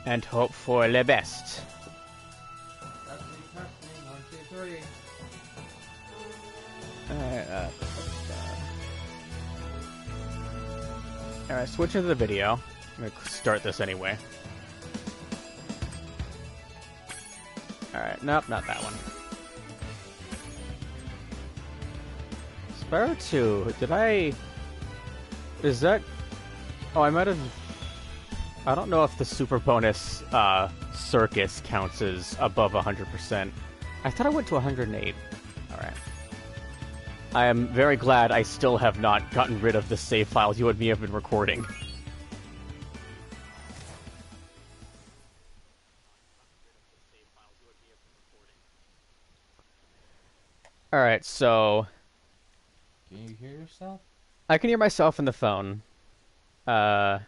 and hope for the best. Testing, 1, 2, 3. Alright, switch into the video. I'm gonna start this anyway. Alright, nope, not that one. Spyro 2, did I... Is that... Oh, I might have... I don't know if the super bonus circus counts as above 100%. I thought I went to 108. Alright. I am very glad I still have not gotten rid of the save files you and me have been recording. Alright, so... Can you hear yourself? I can hear myself in the phone. Hello?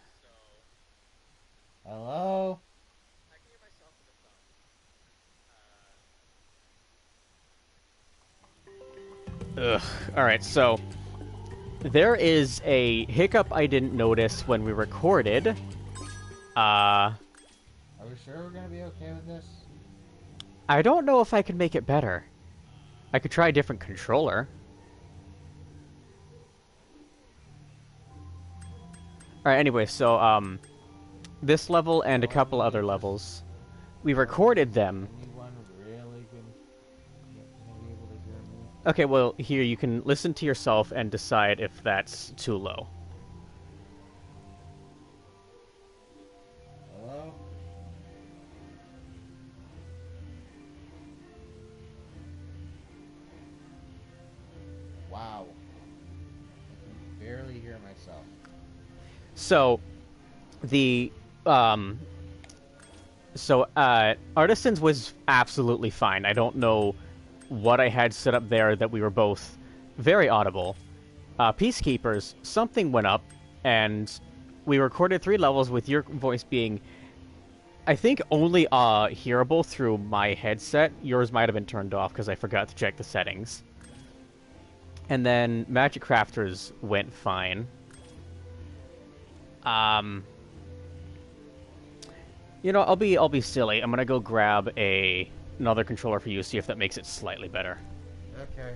Ugh. Alright, so... There is a hiccup I didn't notice when we recorded. Are we sure we're gonna be okay with this? I don't know if I can make it better. I could try a different controller. Alright, anyway, so, this level and a couple other levels, we recorded them. Anyone really gonna be able to hear me? Okay, well, here, you can listen to yourself and decide if that's too low. Hello? Wow. I can barely hear myself. So, the, Artisans was absolutely fine. I don't know what I had set up there that we were both very audible. Peacekeepers, something went up, and we recorded 3 levels with your voice being, I think, only hearable through my headset. Yours might have been turned off because I forgot to check the settings. And then Magic Crafters went fine. You know, I'll be silly. I'm gonna go grab another controller for you, see if that makes it slightly better. Okay.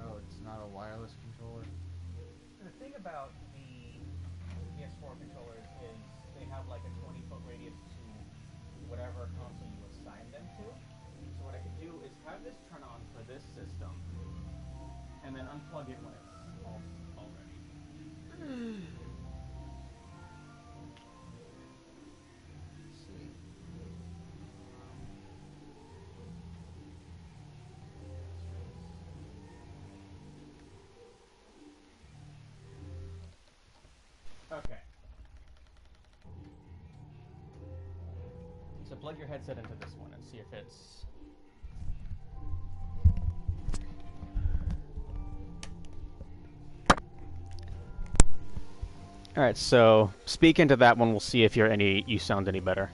Oh, it's not a wireless controller? The thing about the PS4 controllers is they have like a 20-foot radius to whatever console you assign them to. So what I could do is have this turn on for this system, and then unplug it when it's all ready. See. Okay. So plug your headset into this one and see if it's... Alright, so speak into that one, we'll see if you sound any better.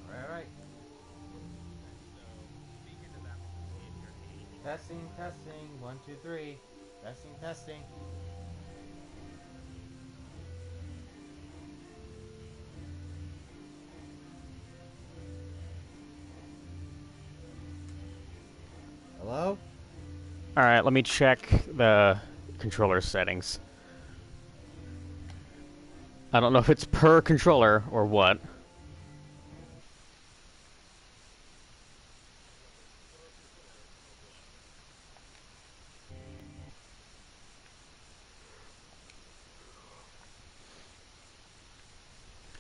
Alright. Testing, testing, 1, 2, 3. Testing, testing. Hello? Alright, let me check the controller settings. I don't know if it's per controller or what.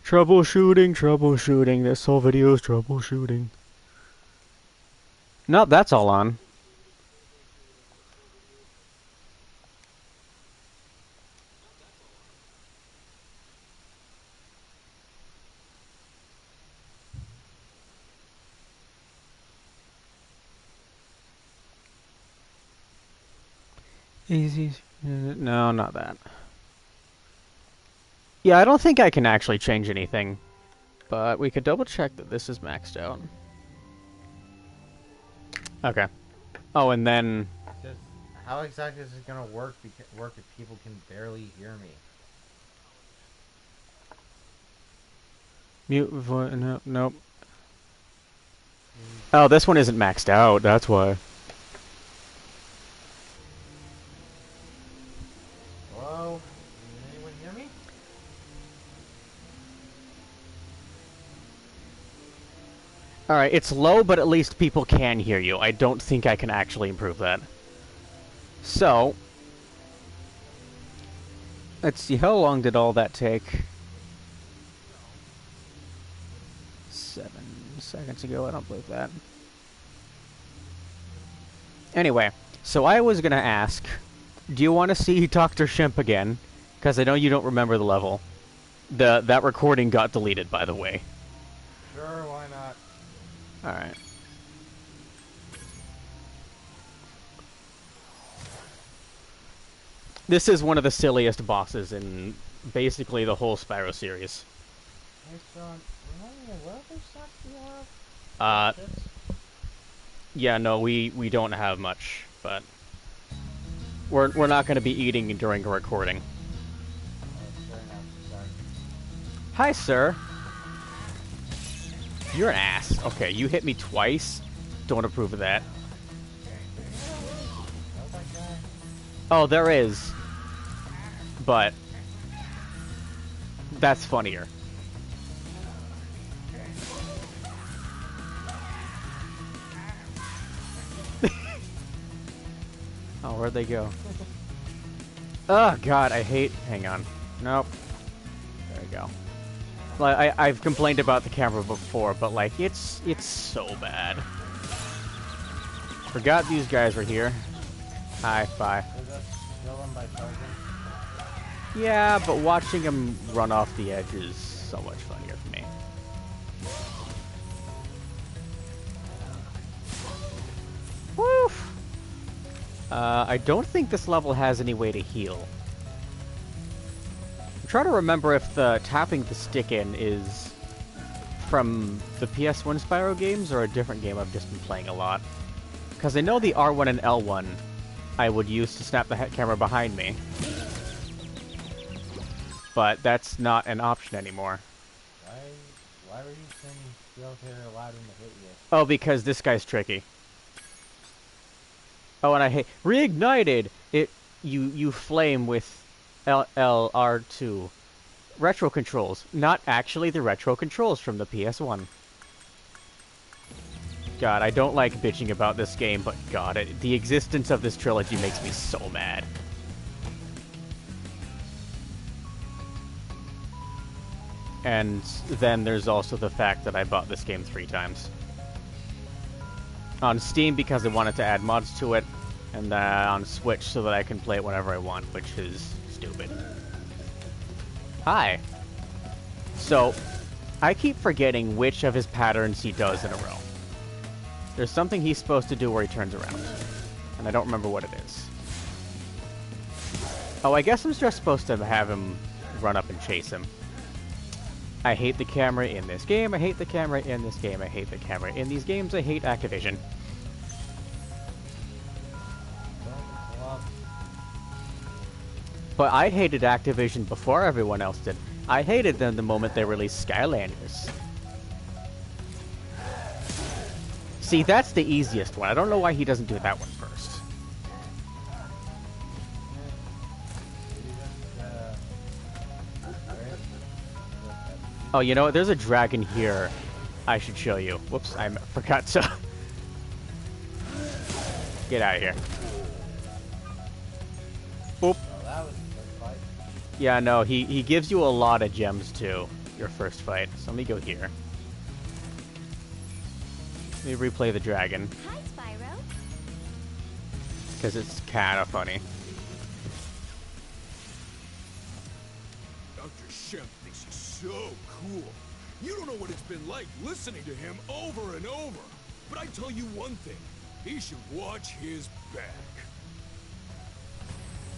Troubleshooting, troubleshooting. This whole video is troubleshooting. No, that's all on. Easy. No, not that. Yeah, I don't think I can actually change anything. But we could double check that this is maxed out. Okay. Oh, and then... Just, how exactly is it gonna work if people can barely hear me? Mute voice... No, nope. Oh, this one isn't maxed out, that's why. Hello? Can anyone hear me? Alright, it's low, but at least people can hear you. I don't think I can actually improve that. So... let's see, how long did all that take? 7 seconds ago, I don't believe that. Anyway, so I was gonna ask, do you want to see Dr. Shemp again? Because I know you don't remember the level. That recording got deleted, by the way. Sure, why not? Alright. This is one of the silliest bosses in basically the whole Spyro series. Hey, Sean, remind me, what other stuff do you have? Yeah, no, we don't have much, but we're not going to be eating during a recording. Fair enough, sorry. Hi, sir. You're an ass. Okay, you hit me twice. Don't approve of that. Oh, there is. But that's funnier. Oh, where'd they go? Oh, God, I hate... hang on. Nope. There we go. Like, I've complained about the camera before, but, like, it's so bad. Forgot these guys were here. Hi, bye. Yeah, but watching them run off the edge is so much funnier for me. Woof! I don't think this level has any way to heal. I'm trying to remember if the tapping the stick in is from the PS1 Spyro games or a different game I've just been playing a lot. Because I know the R1 and L1 I would use to snap the camera behind me. But that's not an option anymore. Why were you saying Skeletor allowed him to hit you? Oh, because this guy's tricky. Oh, and I hate... reignited! You flame with LR2. Retro controls. Not actually the retro controls from the PS1. God, I don't like bitching about this game, but God, the existence of this trilogy makes me so mad. And then there's also the fact that I bought this game 3 times. On Steam because I wanted to add mods to it, and on Switch so that I can play it whenever I want, which is stupid. Hi. So, I keep forgetting which of his patterns he does in a row. There's something he's supposed to do where he turns around, and I don't remember what it is. Oh, I guess I'm just supposed to have him run up and chase him. I hate the camera in this game, I hate the camera in this game, I hate the camera in these games, I hate Activision. But I hated Activision before everyone else did. I hated them the moment they released Skylanders. See, that's the easiest one. I don't know why he doesn't do that one first. Oh, you know what? There's a dragon here I should show you. Whoops, I forgot to... Get out of here. Oop. Yeah, no, he gives you a lot of gems, too. your first fight. So let me go here. Let me replay the dragon. Hi, Spyro. Because it's kind of funny. Dr. Shemp thinks he's so cool. You don't know what it's been like listening to him over and over. But I tell you one thing, he should watch his back.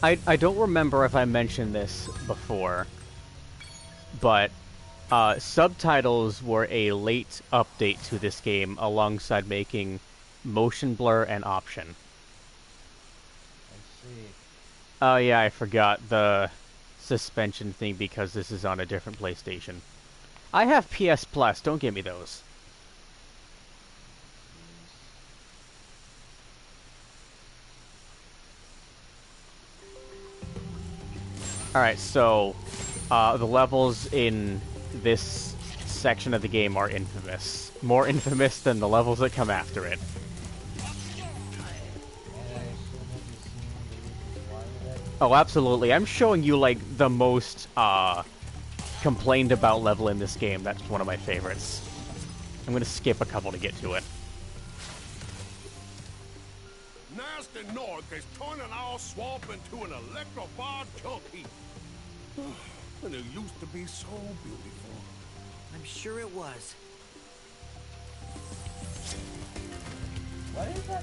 I don't remember if I mentioned this before, but subtitles were a late update to this game alongside making motion blur an option. I see. Oh yeah, I forgot the suspension thing because this is on a different PlayStation. I have PS Plus, don't give me those. Alright, so the levels in this section of the game are infamous. More infamous than the levels that come after it. Oh, absolutely. I'm showing you, like, the most complained about level in this game. That's one of my favorites. I'm gonna skip a couple to get to it. Nasty North is turning our swamp into an electrified junk heap. And it used to be so beautiful. I'm sure it was. What is that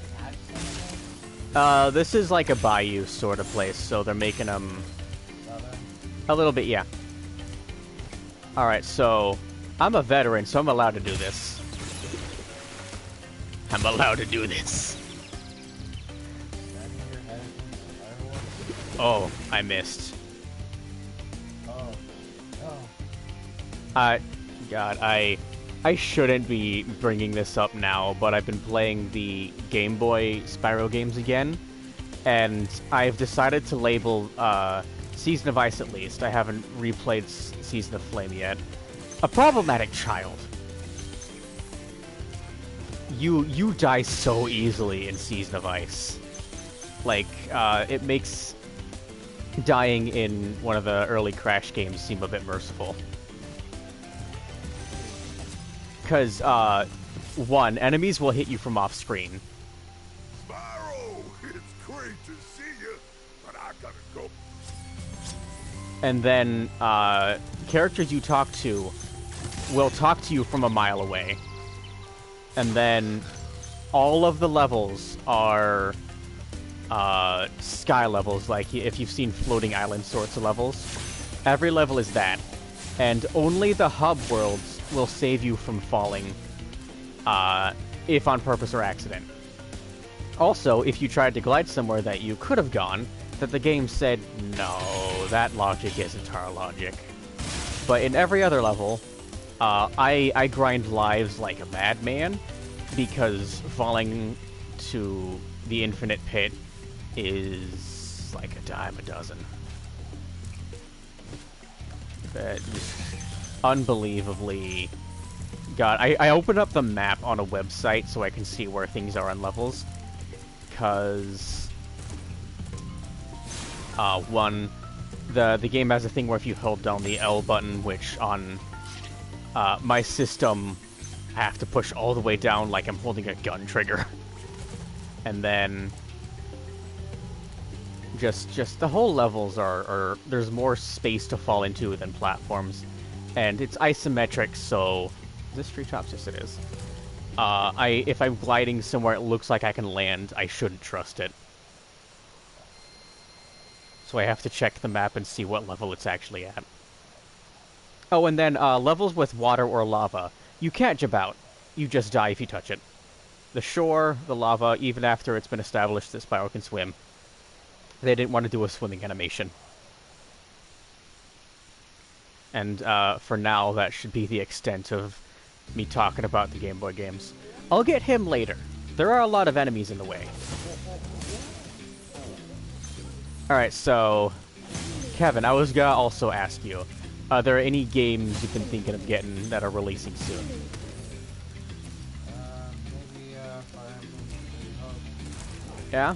accent? This is like a bayou sort of place, so they're making them Southern? a little bit, yeah. Alright, so I'm a veteran, so I'm allowed to do this. I'm allowed to do this. Banging your head against the Oh, I missed. firewall? Oh. God, I shouldn't be bringing this up now, but I've been playing the Game Boy Spyro games again, and I've decided to label Season of Ice at least. I haven't replayed Season of Flame yet. A problematic child. You die so easily in Season of Ice. Like, it makes dying in one of the early Crash games seem a bit merciful. Because, one, enemies will hit you from off-screen. Spyro, it's great to see you, but I gotta go. And then, characters you talk to will talk to you from a mile away. And then, all of the levels are, sky levels, like if you've seen Floating Island sorts of levels. Every level is that. And only the hub worlds will save you from falling, if on purpose or accident. Also, if you tried to glide somewhere that you could have gone, that the game said, no, that logic isn't our logic. But in every other level, I grind lives like a madman, because falling to the infinite pit is like a dime a dozen. That unbelievably... God, I opened up the map on a website so I can see where things are on levels. Because... one, the game has a thing where if you hold down the L button, which on my system, I have to push all the way down like I'm holding a gun trigger. And then... Just the whole levels are there's more space to fall into than platforms. And it's isometric, so... Is this tree tops? Yes, it is. If I'm gliding somewhere it looks like I can land, I shouldn't trust it. So I have to check the map and see what level it's actually at. Oh, and then levels with water or lava. You can't jump out. You just die if you touch it. The shore, the lava, even after it's been established that Spyro can swim. They didn't want to do a swimming animation. And for now, that should be the extent of me talking about the Game Boy games. I'll get him later. There are a lot of enemies in the way. Alright, so... Kevin, I was gonna also ask you, are there any games you've been thinking of getting that are releasing soon? Maybe, Fire Emblem. Yeah?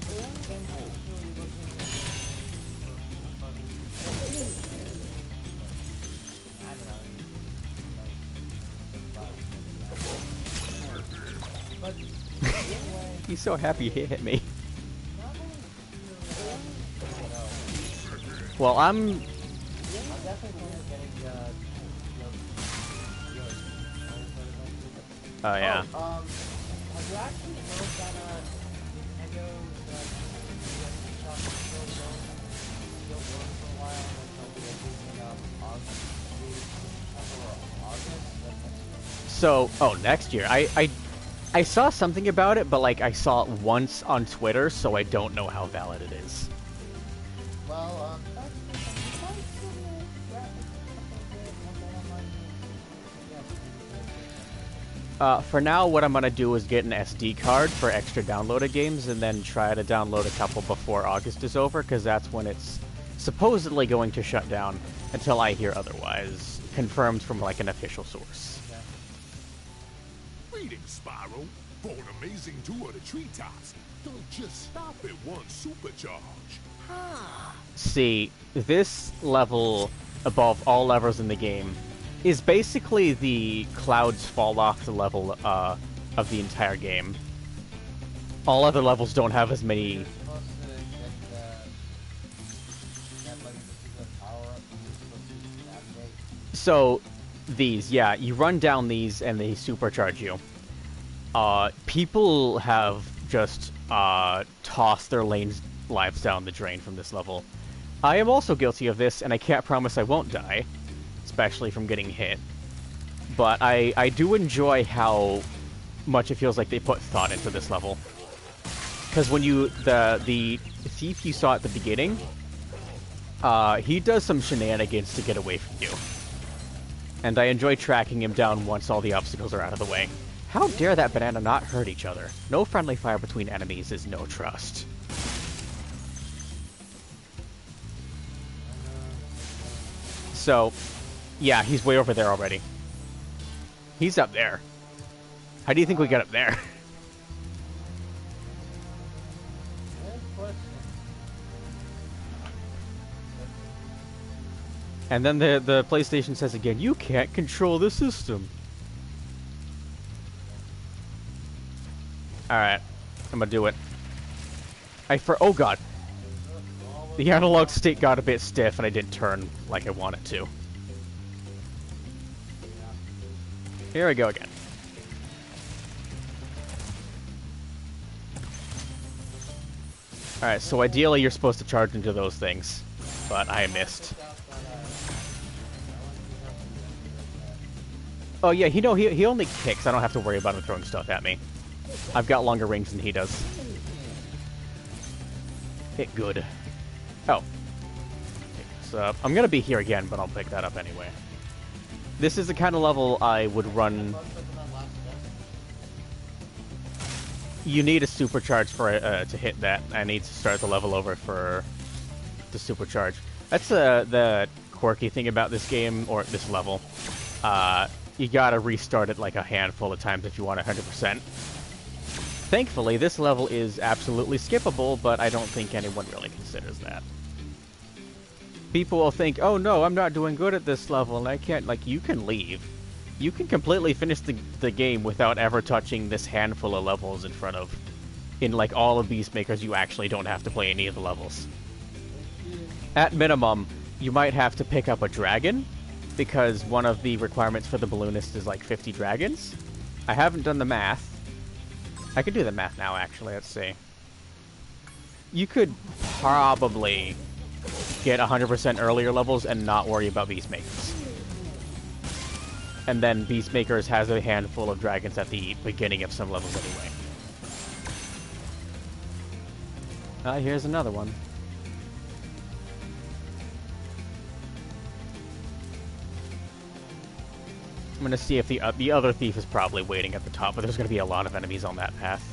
He's so happy he hit me. Well, I'm definitely planning on getting Oh yeah. have you actually heard that Nintendo's PS shop is still going for a while until the beginning of August, September or August of next year? So, oh, next year. I saw something about it, but like I saw it once on Twitter, so I don't know how valid it is. Well, For now, what I'm gonna do is get an SD card for extra downloaded games, and then try to download a couple before August is over, because that's when it's supposedly going to shut down until I hear otherwise, confirmed from like an official source. Greetings, Spyro. For an amazing tour of the treetops, don't just stop at one supercharge. See, this level, above all levels in the game, is basically the clouds fall off the level of the entire game. All other levels don't have as many. So, these, yeah, you run down these and they supercharge you. People have just tossed their lives down the drain from this level. I am also guilty of this, and I can't promise I won't die, especially from getting hit. But I do enjoy how much it feels like they put thought into this level. Because when the thief you saw at the beginning, he does some shenanigans to get away from you. And I enjoy tracking him down once all the obstacles are out of the way. How dare that banana not hurt each other? No friendly fire between enemies is no trust. So, yeah, he's way over there already. He's up there. How do you think we got up there? And then the PlayStation says again, you can't control the system. Alright, I'm gonna do it. Oh god. The analog stick got a bit stiff and I didn't turn like I wanted to. Here we go again. Alright, so ideally you're supposed to charge into those things, but I missed. Oh yeah, he only kicks. I don't have to worry about him throwing stuff at me. I've got longer range than he does. Hit good. Oh. So, I'm gonna be here again, but I'll pick that up anyway. This is the kind of level I would run. You need a supercharge for to hit that. I need to start the level over for the supercharge. That's the quirky thing about this game, or this level. You gotta restart it like a handful of times if you want 100%. Thankfully, this level is absolutely skippable, but I don't think anyone really considers that. People will think, oh no, I'm not doing good at this level, and I can't, like, you can leave. You can completely finish the game without ever touching this handful of levels in front of... In, like, all of Beastmakers, you actually don't have to play any of the levels. At minimum, you might have to pick up a dragon, because one of the requirements for the balloonist is, like, 50 dragons. I haven't done the math. I could do the math now, actually. Let's see. You could probably get 100% earlier levels and not worry about Beastmakers. And then Beastmakers has a handful of dragons at the beginning of some levels anyway. Here's another one. I'm gonna see if the other thief is probably waiting at the top, but there's gonna be a lot of enemies on that path.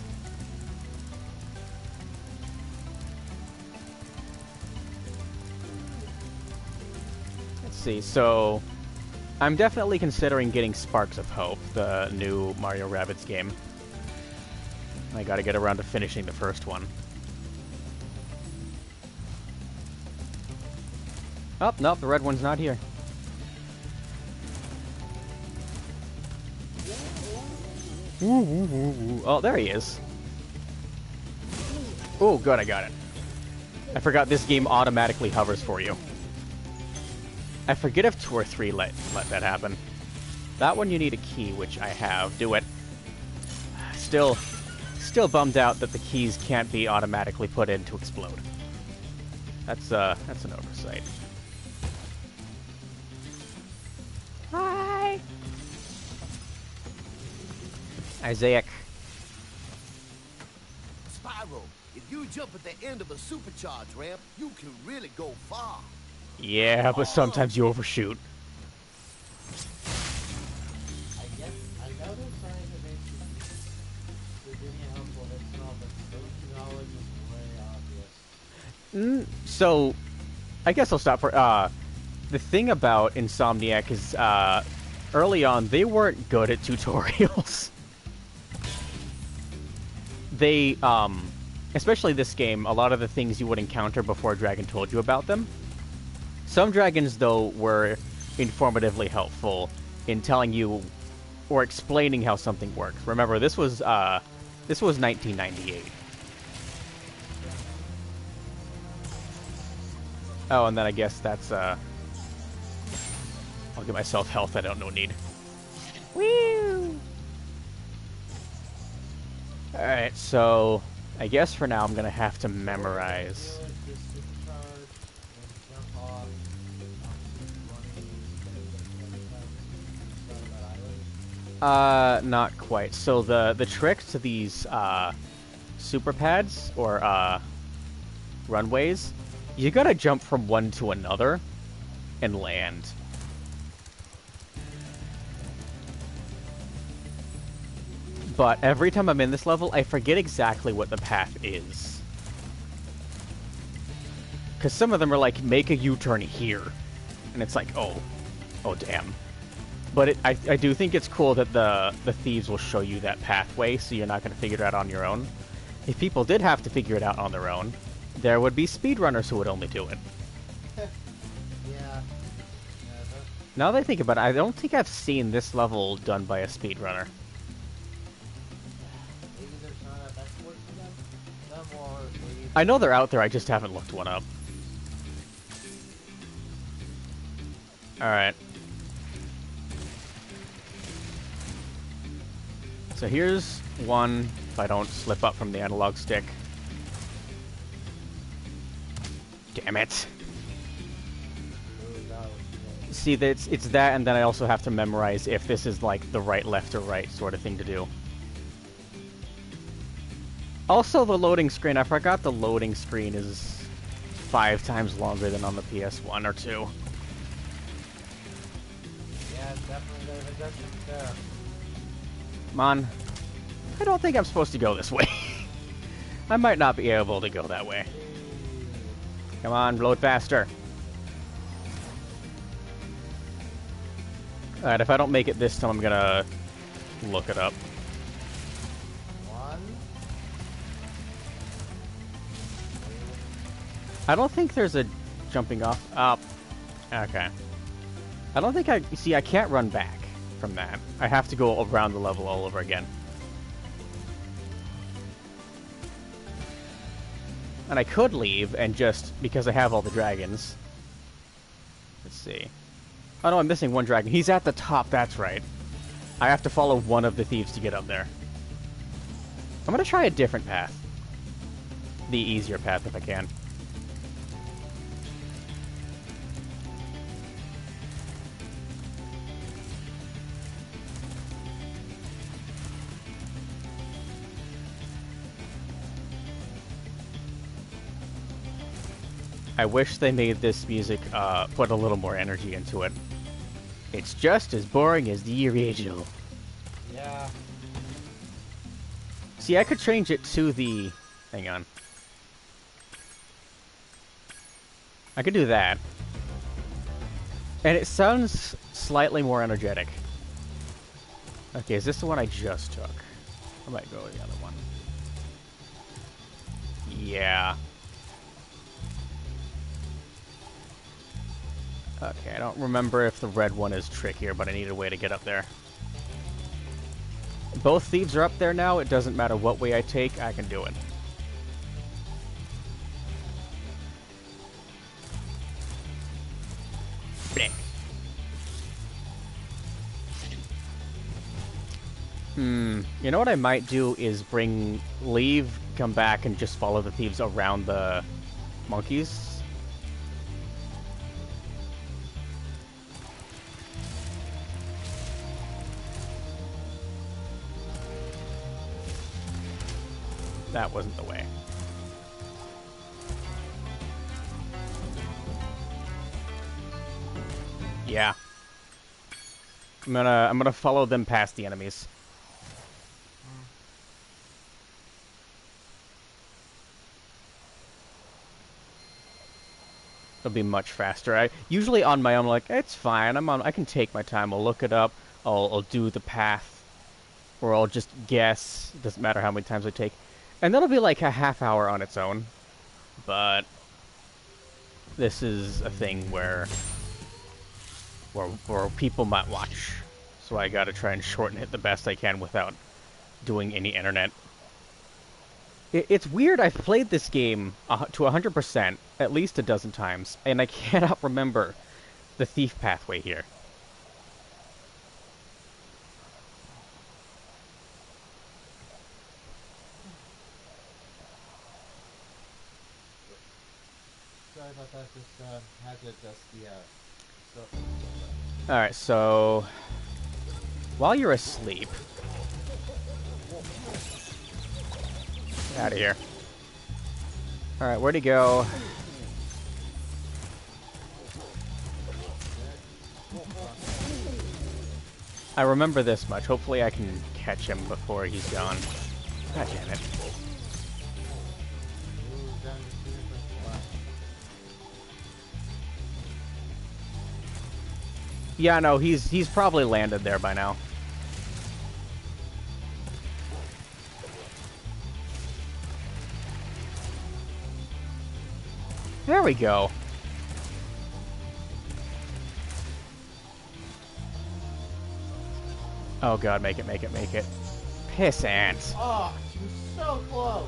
Let's see, so... I'm definitely considering getting Sparks of Hope, the new Mario Rabbids game. I gotta get around to finishing the first one. Oh, nope, the red one's not here. Oh, there he is. Oh, good, I got it. I forgot this game automatically hovers for you. I forget if 2 or 3 let that happen. That one you need a key, which I have. Do it. Still bummed out that the keys can't be automatically put in to explode. That's an oversight. Hi! Isaac. Spyro, if you jump at the end of a supercharged ramp, you can really go far. Yeah, but sometimes you overshoot. I know they're trying to make Virginia helpful, it's not, but social knowledge is way obvious. So, I guess I'll stop for, the thing about Insomniac is, early on, they weren't good at tutorials. They, especially this game, a lot of the things you would encounter before a dragon told you about them. Some dragons, though, were informatively helpful in telling you or explaining how something works. Remember, this was 1998. Oh, and then I guess that's, I'll give myself health I don't need. Woo! Alright, so I guess for now I'm gonna have to memorize. Not quite. So the trick to these super pads or runways, you gotta jump from one to another and land. But every time I'm in this level, I forget exactly what the path is. Because some of them are like, make a U-turn here. And it's like, oh damn. But I do think it's cool that the thieves will show you that pathway, so you're not going to figure it out on your own. If people did have to figure it out on their own, there would be speedrunners who would only do it. Yeah. Now that I think about it, I don't think I've seen this level done by a speedrunner. Maybe there's not enough exports for them or maybe... I know they're out there, I just haven't looked one up. Alright. So here's one, if I don't slip up from the analog stick. Damn it. See, it's that, and then I also have to memorize if this is like the right, left, or right sort of thing to do. Also, the loading screen, I forgot the loading screen is 5 times longer than on the PS1 or 2. Yeah, definitely there's adjustments there. Come on. I don't think I'm supposed to go this way. I might not be able to go that way. Come on, load faster. Alright, if I don't make it this time, I'm gonna look it up. One. I don't think there's a jumping off. Up. Okay. I don't think see, I can't run back from that. I have to go around the level all over again. And I could leave and just, because I have all the dragons. Let's see. Oh no, I'm missing one dragon. He's at the top, that's right. I have to follow one of the thieves to get up there. I'm gonna try a different path. The easier path if I can. I wish they made this music, put a little more energy into it. It's just as boring as the original. Yeah. See, I could change it to the... Hang on. I could do that. And it sounds slightly more energetic. Okay, is this the one I just took? I might go with the other one. Yeah. Okay, I don't remember if the red one is trickier, but I need a way to get up there. Both thieves are up there now. It doesn't matter what way I take, I can do it. You know what I might do is leave, come back, and just follow the thieves around the monkeys. That wasn't the way. Yeah. I'm gonna follow them past the enemies. It'll be much faster. I usually on my own, like, it's fine. I can take my time. I'll look it up. I'll do the path, or I'll just guess. Doesn't matter how many times I take, and that'll be like a half hour on its own. But this is a thing where people might watch, so I gotta try and shorten it the best I can without doing any internet. It's weird. I've played this game to 100% at least a dozen times, and I cannot remember the thief pathway here. Sorry about that. Just had to adjust the All right, so while you're asleep, get out of here. All right, where'd he go? I remember this much. Hopefully I can catch him before he's gone. God damn it. Yeah, no, he's probably landed there by now. There we go. Oh god, make it, make it, make it. Piss ants. Oh, she was so close.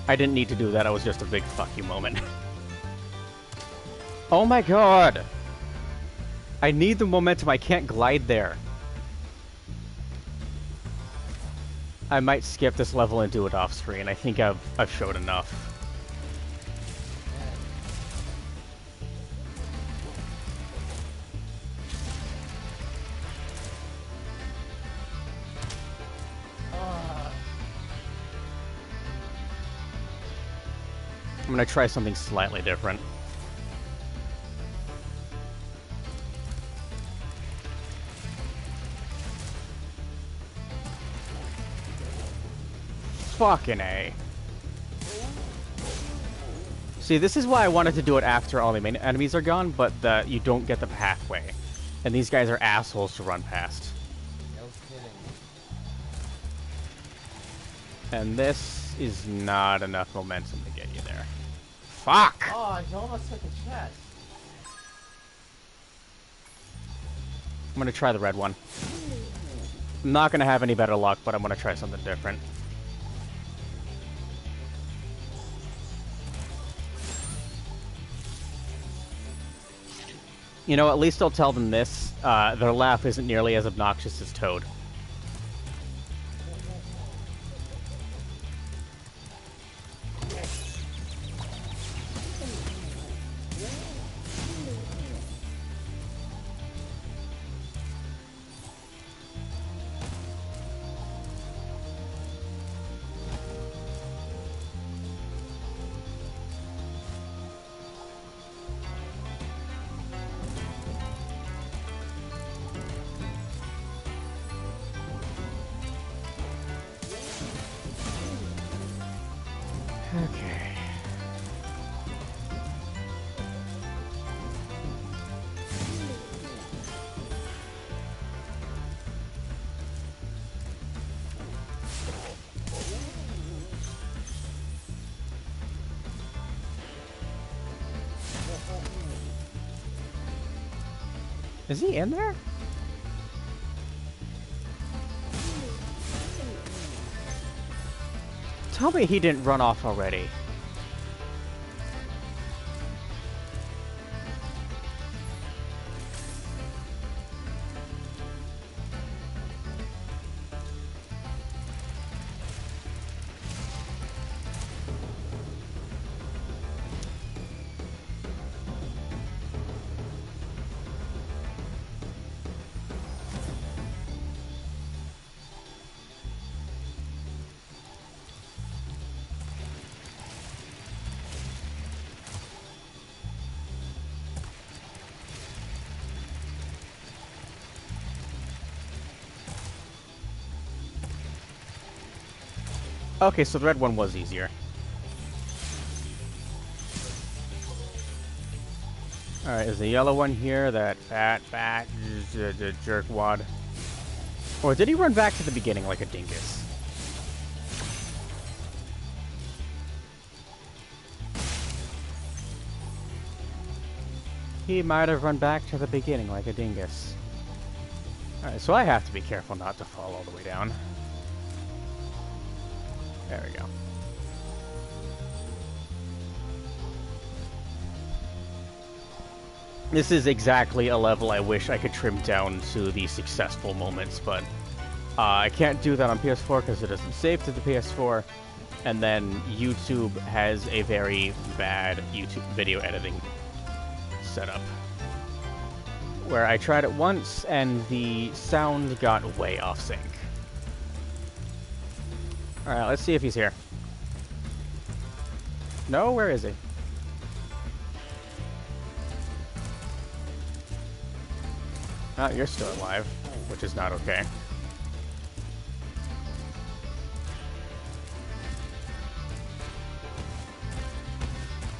I didn't need to do that, it was just a big fuck you moment. Oh my god! I need the momentum, I can't glide there. I might skip this level and do it off screen. I think I've showed enough. I'm gonna try something slightly different. Fucking A. See, this is why I wanted to do it after all the main enemies are gone, but you don't get the pathway. And these guys are assholes to run past. No kidding. And this is not enough momentum to get you there. Fuck! Oh, you almost took a chest. I'm gonna try the red one. I'm not gonna have any better luck, but I'm gonna try something different. You know, at least I'll tell them this. Their laugh isn't nearly as obnoxious as Toad. Okay. Is he in there? Tell me he didn't run off already. Okay, so the red one was easier. Alright, there's a yellow one here, that fat jerkwad. Or did he run back to the beginning like a dingus? He might have run back to the beginning like a dingus. Alright, so I have to be careful not to fall all the way down. There we go. This is exactly a level I wish I could trim down to the successful moments, but I can't do that on PS4 because it doesn't save to the PS4, and then YouTube has a very bad YouTube video editing setup. Where I tried it once, and the sound got way off sync. Alright, let's see if he's here. No? Where is he? Oh, you're still alive, which is not okay.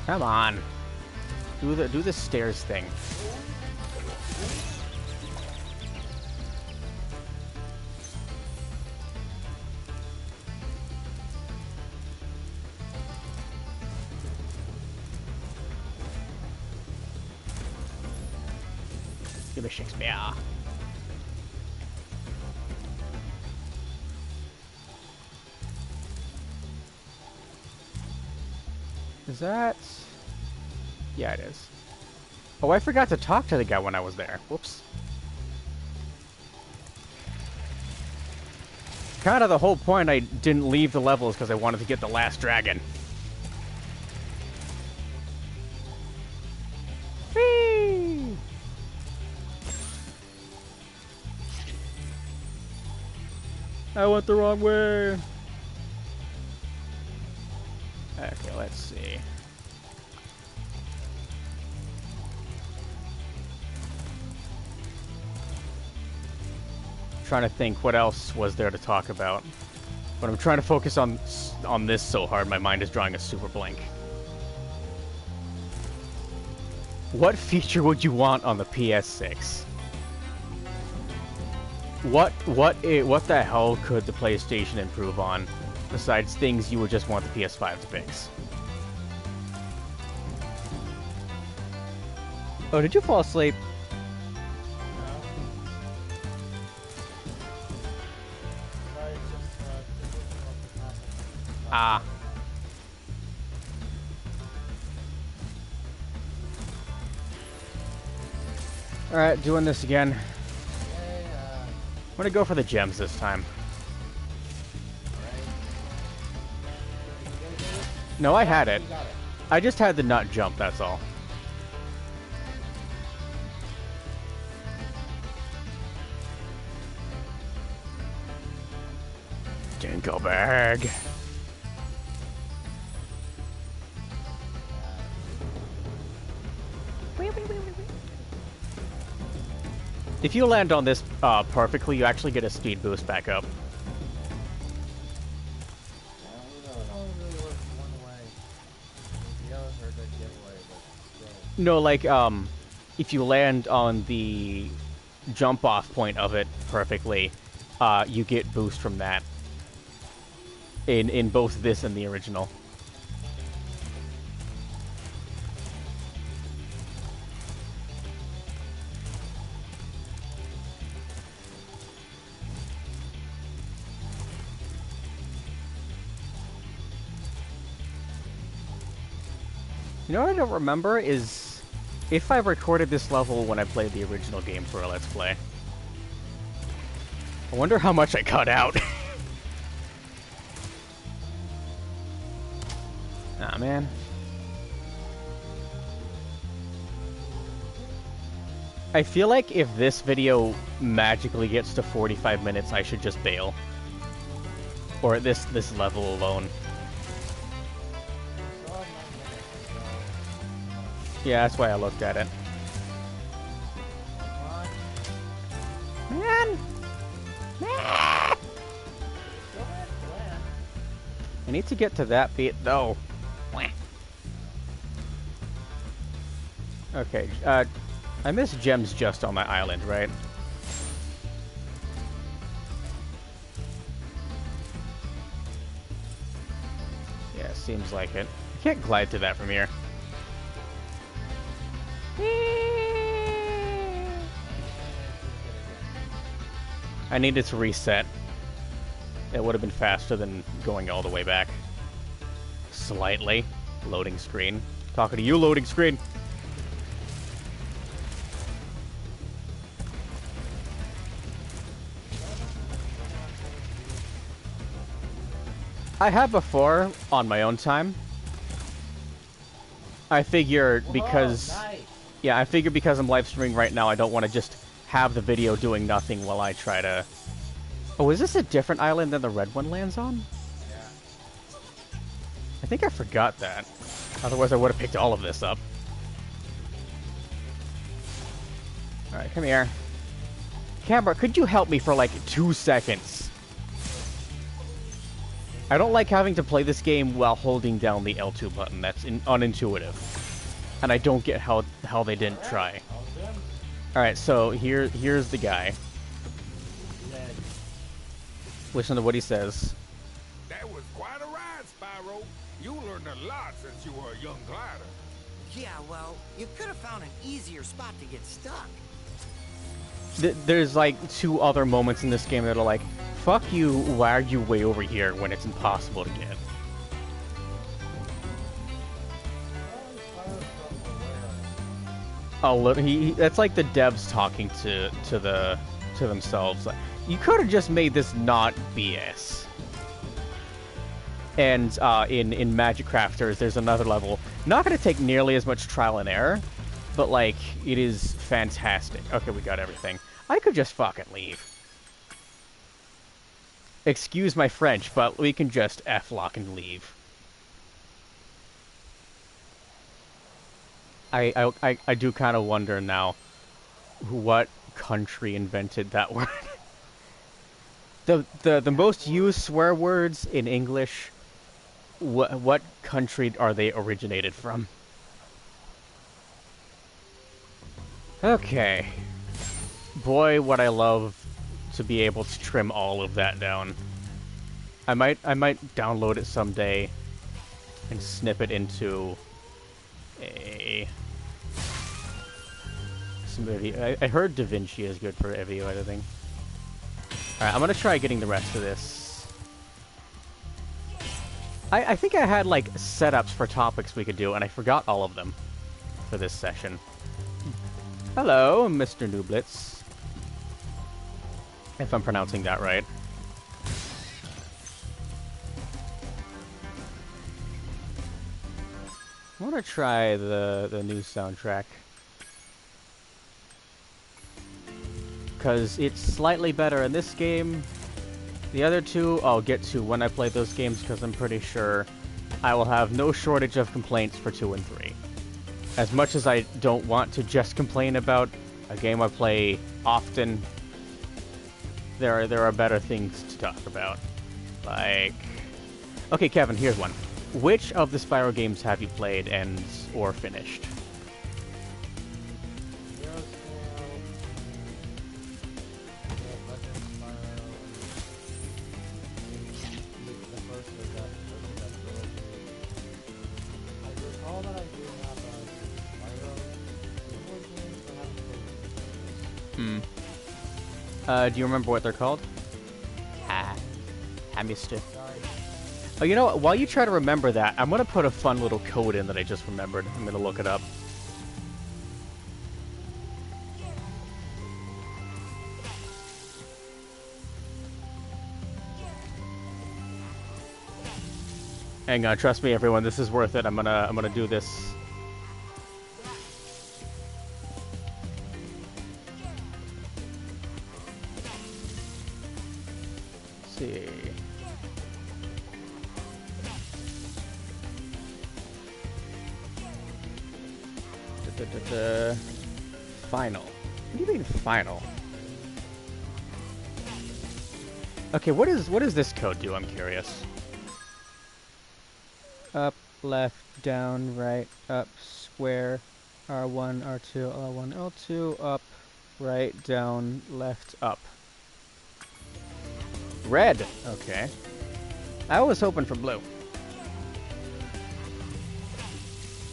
Come on. Do the stairs thing. Give me Shakespeare. Is that... Yeah, it is. Oh, I forgot to talk to the guy when I was there. Whoops. Kind of the whole point I didn't leave the levels because I wanted to get the last dragon. Whee! I went the wrong way. Okay, let's see. Trying to think what else was there to talk about, but I'm trying to focus on this so hard my mind is drawing a super blank. What feature would you want on the PS6? What the hell could the PlayStation improve on besides things you would just want the PS5 to fix? Oh, did you fall asleep? Ah. Alright, doing this again. I'm gonna go for the gems this time. No, I had it. I just had the nut jump, that's all. Dinko bag. If you land on this perfectly, you actually get a speed boost back up. No, like, if you land on the jump-off point of it perfectly, you get boost from that. In both this and the original. You know what I don't remember is if I recorded this level when I played the original game for a Let's Play. I wonder how much I cut out. Nah, man. I feel like if this video magically gets to 45 minutes, I should just bail. Or at this level alone. Yeah, that's why I looked at it. Man! Man! I need to get to that bit, though. Okay, I missed gems just on my island, right? Yeah, seems like it. I can't glide to that from here. I needed to reset. It would have been faster than going all the way back. Slightly. Loading screen. Talking to you, loading screen! I have before, on my own time. I figure because... Whoa, nice. Yeah, I figure because I'm live streaming right now, I don't want to just have the video doing nothing while I try to... Oh, is this a different island than the red one lands on? Yeah. I think I forgot that. Otherwise I would have picked all of this up. Alright, come here. Camera, could you help me for like 2 seconds? I don't like having to play this game while holding down the L2 button. That's unintuitive. And I don't get how they didn't try. Alright, so here's the guy. Listen to what he says. That was quite a ride, Spyro. You learned a lot since you were a young glider. Yeah, well, you could have found an easier spot to get stuck. There's like 2 other moments in this game that are like, fuck you, why are you way over here when it's impossible to get? Oh, that's like the devs talking to themselves. Like, you could have just made this not BS. And in Magic Crafters, there's another level. Not going to take nearly as much trial and error, but like it is fantastic. Okay, we got everything. I could just fucking leave. Excuse my French, but we can just F-lock and leave. I do kind of wonder now what country invented that word. The most used swear words in English, what country are they originated from? Okay. Boy, would I love to be able to trim all of that down. I might download it someday and snip it into some video. I heard DaVinci is good for video editing. Alright, I'm gonna try getting the rest of this. I think I had like setups for topics we could do, and I forgot all of them for this session. Hello, Mr. Nublitz. If I'm pronouncing that right. I want to try the new soundtrack. Because it's slightly better in this game. The other two I'll get to when I play those games, because I'm pretty sure I will have no shortage of complaints for 2 and 3. As much as I don't want to just complain about a game I play often, there are better things to talk about. Like... Okay, Kevin, here's one. Which of the Spyro games have you played and or finished? Do you remember what they're called? I missed it. Oh, you know what? While you try to remember that, I'm gonna put a fun little code in that I just remembered. I'm gonna look it up. Hang on, trust me, everyone. This is worth it. I'm gonna do this. Let's see. Final. What do you mean final? Okay, what does this code do? I'm curious. Up, left, down, right, up, square, R1, R2, L1, L2, up, right, down, left, up. Red. Okay. I was hoping for blue.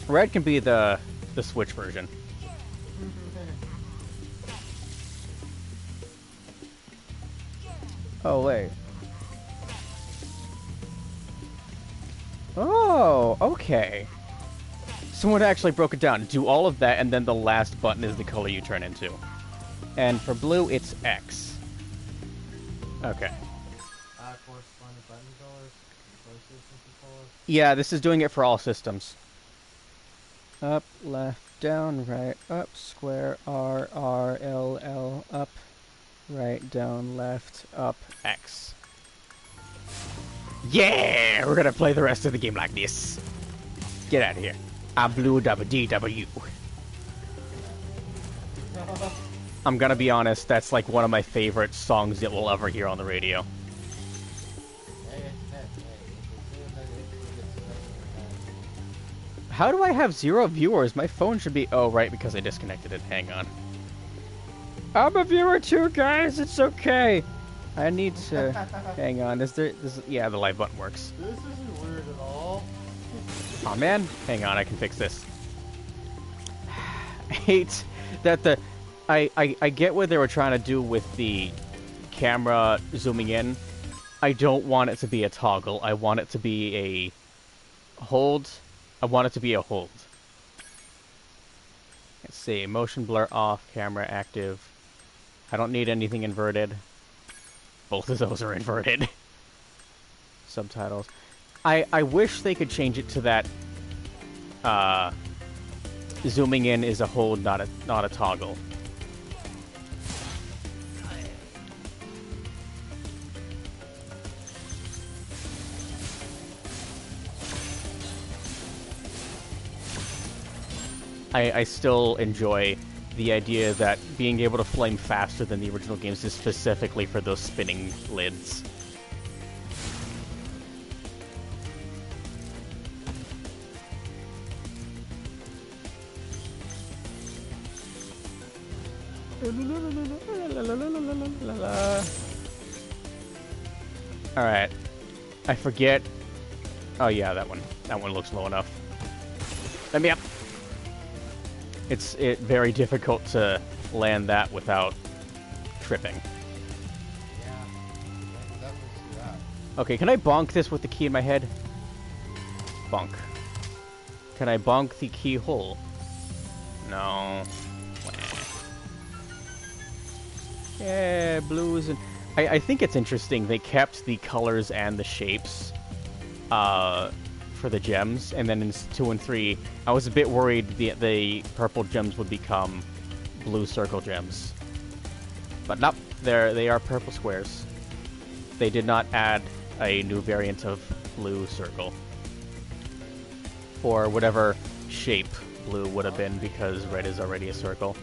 Red can be the Switch version. Oh, wait. Oh, okay. Someone actually broke it down. Do all of that, and then the last button is the color you turn into. And for blue, it's X. Okay. Corresponding button colors, PlayStation controllers. Yeah, this is doing it for all systems. Up, left, down, right, up, square, R, R, L, L, up, right, down, left, up, X. Yeah! We're gonna play the rest of the game like this. Get out of here. I'm Blue DW. I'm gonna be honest, that's like one of my favorite songs that we'll ever hear on the radio. How do I have 0 viewers? My phone should be... Oh, right, because I disconnected it. Hang on. I'm a viewer too, guys. It's okay. I need to... Hang on. Yeah, the live button works. This isn't weird at all. Aw, man. Hang on, I can fix this. I hate that the... I get what they were trying to do with the camera zooming in. I don't want it to be a toggle. I want it to be a hold. I want it to be a hold. Let's see. Motion blur off. Camera active. I don't need anything inverted. Both of those are inverted. Subtitles. I wish they could change it to that zooming in is a hold, not a toggle. I still enjoy the idea that being able to flame faster than the original games is specifically for those spinning lids. Alright. I forget. Oh yeah, that one. That one looks low enough. Let me up. It's very difficult to land that without tripping. Yeah, definitely see that. Okay, can I bonk this with the key in my head? Bonk. Can I bonk the keyhole? No. Yeah, blues and... I think it's interesting. They kept the colors and the shapes for the gems, and then in 2 and 3, I was a bit worried the purple gems would become blue circle gems. But nope, they are purple squares. They did not add a new variant of blue circle. Or whatever shape blue would have been, because red is already a circle.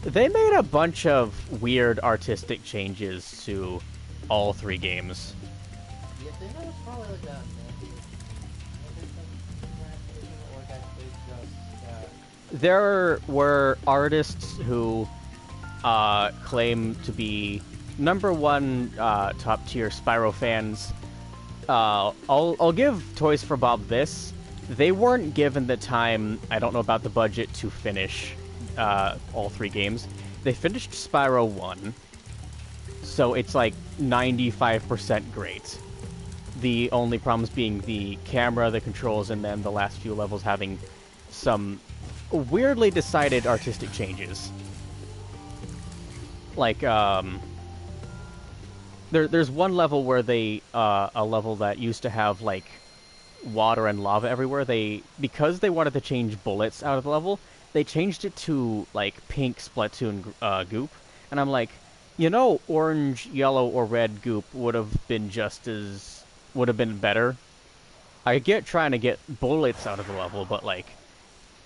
They made a bunch of weird artistic changes to all 3 games. Yeah, they know it's probably like that, man. Or that they just, There were artists who claim to be #1 top tier Spyro fans. I'll give Toys for Bob this. They weren't given the time, I don't know about the budget, to finish all 3 games. They finished Spyro 1, so it's like 95% great. The only problems being the camera, the controls, and then the last few levels having some weirdly decided artistic changes. Like, there's one level where they, a level that used to have, like, water and lava everywhere, because they wanted to change bullets out of the level, they changed it to, like, pink Splatoon goop. And I'm like, you know, orange, yellow, or red goop would have been better. I get trying to get bullets out of the level, but, like,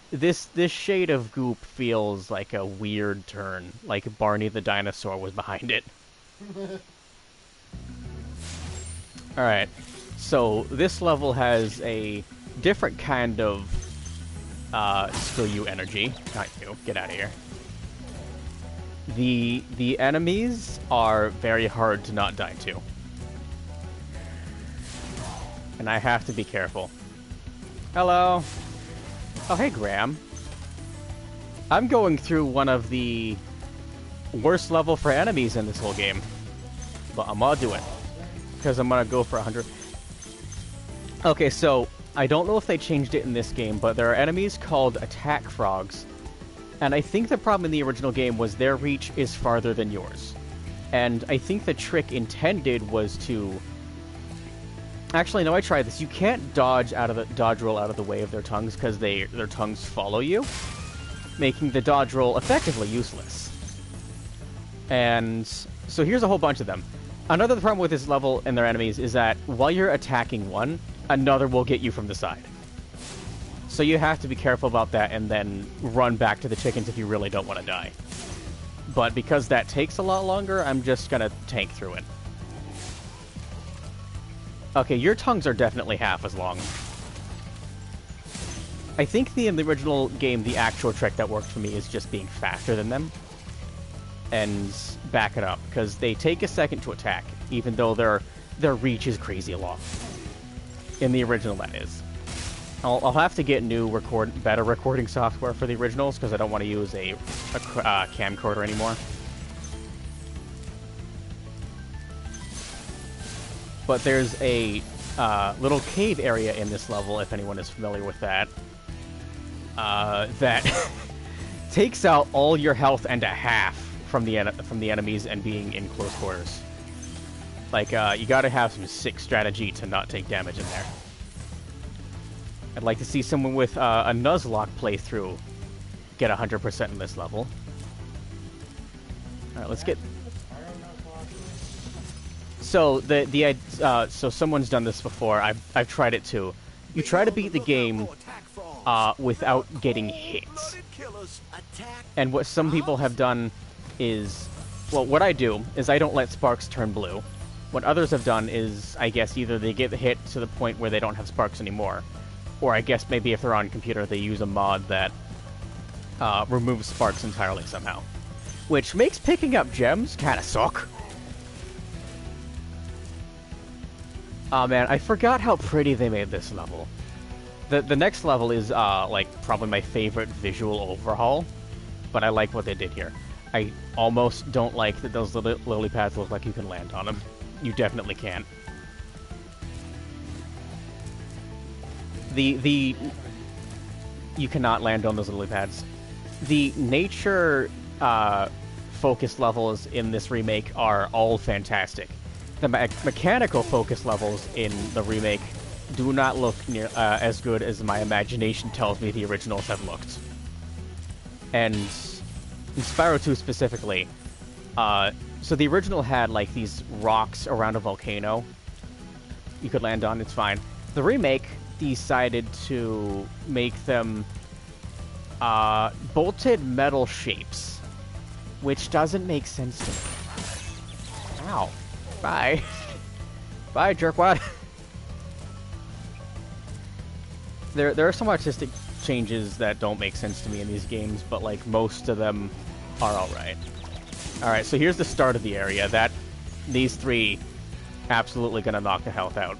this shade of goop feels like a weird turn, like Barney the dinosaur was behind it. Alright, so this level has a different kind of screw you energy. Not you, get out of here. The enemies are very hard to not die to. And I have to be careful. Hello. Oh, hey, Graham. I'm going through one of the worst level for enemies in this whole game. But I'm gonna do it. Because I'm gonna go for 100. Okay, so I don't know if they changed it in this game, but there are enemies called attack frogs. And I think the problem in the original game was their reach is farther than yours. And I think the trick intended was to... Actually, no, I tried this. You can't dodge roll out of the way of their tongues because their tongues follow you, making the dodge roll effectively useless. And so here's a whole bunch of them. Another problem with this level and their enemies is that while you're attacking one, another will get you from the side. So you have to be careful about that and then run back to the chickens if you really don't want to die. But because that takes a lot longer, I'm just gonna tank through it. Okay, your tongues are definitely half as long. I think in the original game, the actual trick that worked for me is just being faster than them. And back it up, because they take a second to attack, even though their reach is crazy long. In the original, that is. I'll have to get better recording software for the originals, because I don't want to use a camcorder anymore. But there's a little cave area in this level, if anyone is familiar with that, that takes out all your health and a half from the enemies and being in close quarters. Like, you gotta have some sick strategy to not take damage in there. I'd like to see someone with a Nuzlocke playthrough get 100% in this level. Alright, let's get... So, so someone's done this before. I've tried it too. You try to beat the game without getting hit. And what some people have done is... Well, what I do is I don't let sparks turn blue. What others have done is, I guess, either they get hit to the point where they don't have sparks anymore, or I guess maybe if they're on computer, they use a mod that removes sparks entirely somehow. Which makes picking up gems kind of suck. Oh man, I forgot how pretty they made this level. The next level is, like, probably my favorite visual overhaul, but I like what they did here. I almost don't like that those lily pads look like you can land on them. You definitely can't. You cannot land on those lily pads. The nature focus levels in this remake are all fantastic. The mechanical focus levels in the remake do not look near as good as my imagination tells me the originals have looked. And in Spyro 2 specifically, so the original had like these rocks around a volcano you could land on, it's fine. The remake decided to make them bolted metal shapes, which doesn't make sense to me. Ow. Bye. Bye, jerkwad. There are some artistic changes that don't make sense to me in these games, but like most of them are alright. Alright, so here's the start of the area. These three absolutely gonna knock the health out.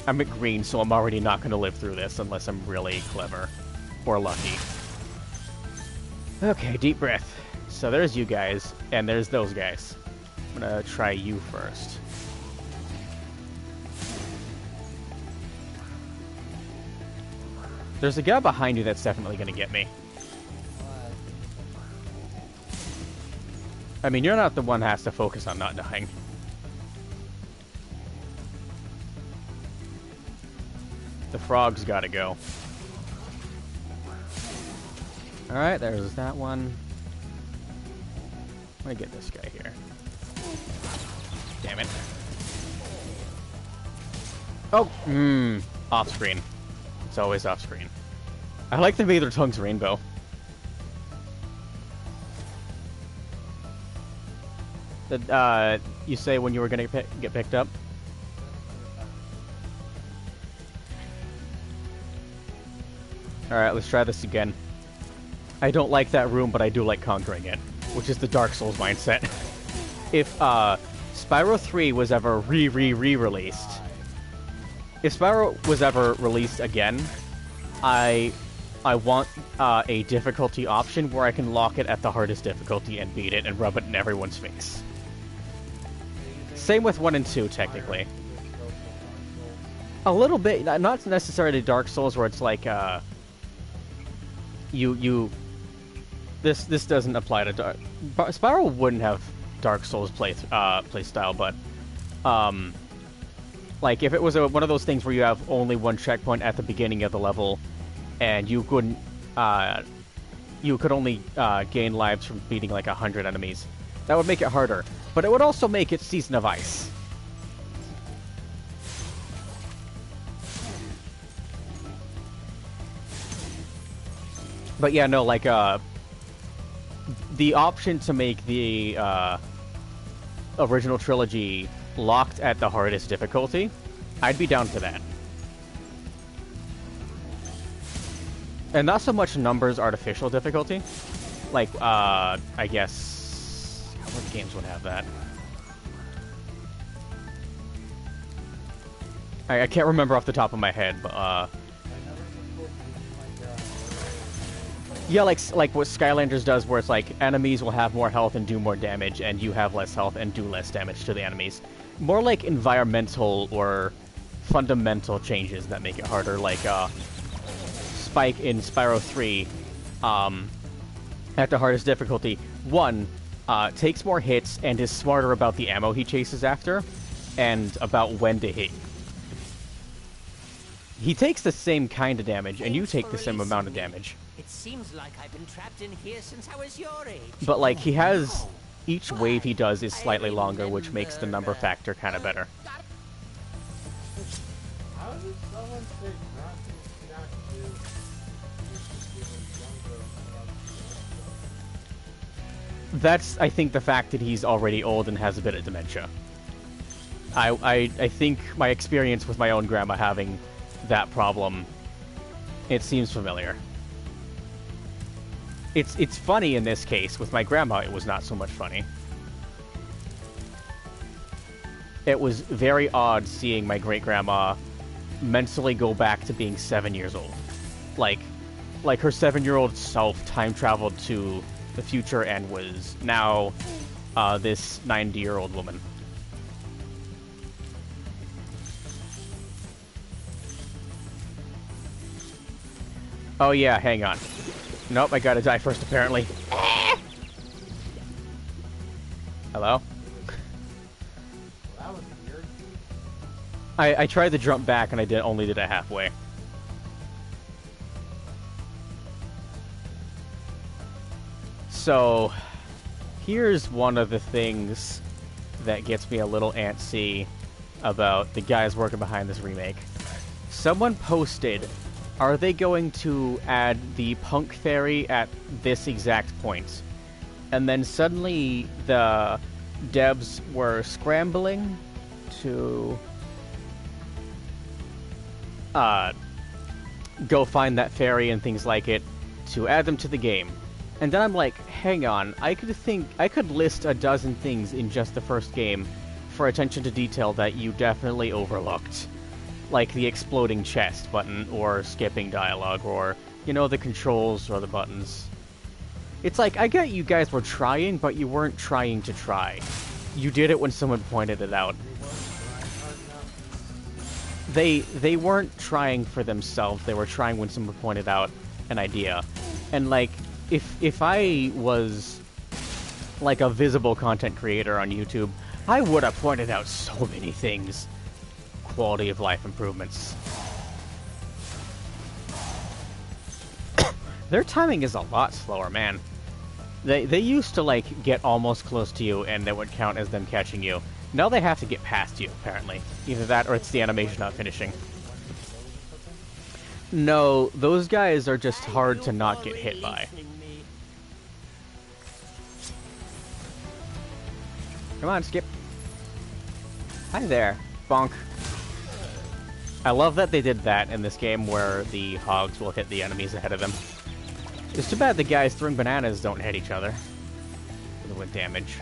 I'm at green, so I'm already not going to live through this unless I'm really clever. Or lucky. Okay, deep breath. So there's you guys, and there's those guys. I'm gonna try you first. There's a guy behind you that's definitely gonna get me. I mean, you're not the one that has to focus on not dying. The frog's gotta go. Alright, there's that one. Let me get this guy here. Damn it. Oh, off screen. It's always off screen. I like the way their tongue's rainbow. You say when you were gonna get picked up? Alright, let's try this again. I don't like that room, but I do like conquering it, which is the Dark Souls mindset. If Spyro 3 was ever re-released, if Spyro was ever released again, I want a difficulty option where I can lock it at the hardest difficulty and beat it and rub it in everyone's face. Same with 1 and 2, technically. A little bit, not necessarily Dark Souls where it's like, This doesn't apply to Dark... Spyro wouldn't have Dark Souls play style, but... like, if it was one of those things where you have only one checkpoint at the beginning of the level, and you couldn't... you could only gain lives from beating, like, 100 enemies, that would make it harder. But it would also make it Season of Ice. But yeah, no, like, the option to make the original trilogy locked at the hardest difficulty, I'd be down for that. And not so much numbers artificial difficulty. Like, I guess... what games would have that? I can't remember off the top of my head, but, yeah, like what Skylanders does, where it's like enemies will have more health and do more damage, and you have less health and do less damage to the enemies. More like environmental or fundamental changes that make it harder, like Spike in Spyro 3, at the hardest difficulty. 1, takes more hits and is smarter about the ammo he chases after, and about when to hit. He takes the same kind of damage, and you take the same amount of damage. It seems like I've been trapped in here since I was your age. But, like, he has... each wave he does is slightly longer, which makes the number factor kind of better. How did someone say not to do That's, I think, the fact that he's already old and has a bit of dementia. I think my experience with my own grandma having that problem, it seems familiar. It's funny in this case. With my grandma, it was not so much funny. It was very odd seeing my great-grandma mentally go back to being 7 years old. Like her 7-year-old self time-traveled to the future and was now this 90-year-old woman. Oh yeah, hang on. Nope, I gotta die first, apparently. Hello? that was weird. I tried to jump back and I only did it halfway. So, here's one of the things that gets me a little antsy about the guys working behind this remake. Someone posted, are they going to add the punk fairy at this exact point? And then suddenly the devs were scrambling to go find that fairy and things like it to add them to the game. And then I'm like, hang on, I could list a dozen things in just the first game for attention to detail that you definitely overlooked. like the exploding chest button, or skipping dialogue, or, you know, the controls or the buttons. It's like, I get you guys were trying, but you weren't trying to try. You did it when someone pointed it out. They weren't trying for themselves, they were trying when someone pointed out an idea. And, like, if I was, like, a visible content creator on YouTube, I would have pointed out so many things. Quality of life improvements. Their timing is a lot slower, man. They used to, like, get almost close to you and that would count as them catching you. Now they have to get past you, apparently. Either that or it's the animation not finishing. No, those guys are just hard to not get hit by. Come on, Skip. Hi there. Bonk. I love that they did that in this game where the hogs will hit the enemies ahead of them. It's too bad the guys throwing bananas don't hit each other with damage.